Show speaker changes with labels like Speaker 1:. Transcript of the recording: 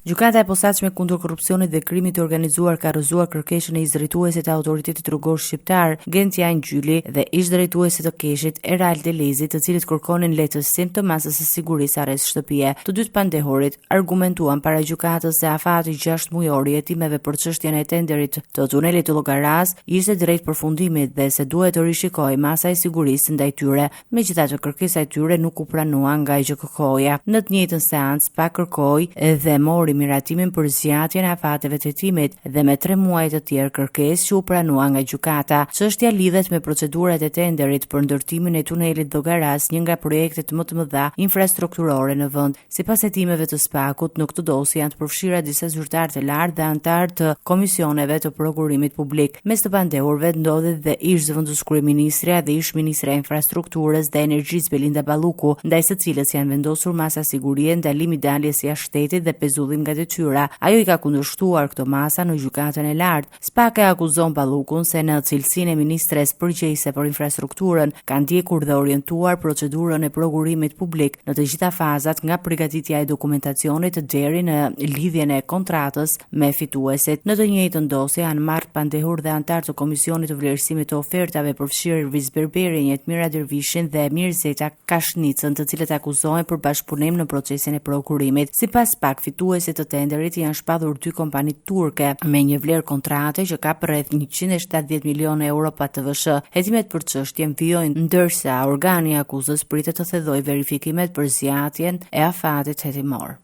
Speaker 1: Gjykata e posaçme kundër korrupsionit dhe krimit të organizuar ka rrëzuar kërkesën e ish-drejtuesit të Autoritetit Rrugor Shqiptar, Gentian Gjyli dhe ish-drejtuesit të Keshit, Eral Delezi, të cilët kërkonin lehtësim të masës së sigurisë arrest shtëpie. Të dytë pandehurit argumentuan para gjykatës se afati 6 mujor i hetimeve për çështjen e tenderit të tunelit të Llogaras ishte drejt përfundimit dhe se duhet të rishikojë masa e sigurisë ndaj tyre. Megjithatë, kërkesa e tyre nuk u pranua nga gjykkoja. Në të njëjtën seancë pa kërkoi dhe mori miratimin për zgjatjen e afateve të hetimit dhe me 3 muaj të tjerë kërkesë që u pranua nga gjykata. Çështja lidhet me procedurat e tenderit për ndërtimin e tunelit Llogaras, një nga projektet më të mëdha infrastrukturore në vend. Sipas hetimeve të SPAK-ut, në këtë dosje janë të përfshira disa zyrtarë të lartë dhe anëtarë të komisioneve të prokurimit publik. Mes të pandehurve ndodhet dhe ish zëvendës kryeministrja dhe ish ministra e infrastrukturës dhe energjisë Belinda Balluku, ndaj së cilës janë vendosur masa sigurie, ndalimi daljes jashtë shtetit dhe pezullim nga detyra. Ajo i ka kundërshtuar këto masa në gjykatën e lartë. SPAK e akuzon Ballukun se në cilësinë e ministres përgjegjëse për infrastrukturën ka ndjekur dhe orientuar procedurën e prokurimit publik në të gjitha fazat, nga përgatitja e dokumentacionit deri në lidhjen e kontratës me fituesit. Në të njëjtën dosje janë marrë pandehur dhe antar të Komisionit të Vlerësimit të Ofertave, përfshirë Elvis Berberi, Jetmira Dervishin dhe Mirzeta Kashnicën, të cilët akuzohen për bashkëpunim në procesin e prokurimit. Sipas SPAK, fituesit të tenderit janë shpadhur 2 kompani turke me një vlerë kontrate që ka rreth 170 milionë euro pa TVSH. Hetimet për çështjen vijojnë ndërsa organi i akuzës pritet të thellojë verifikimet për zgjatjen e afatit hetimor.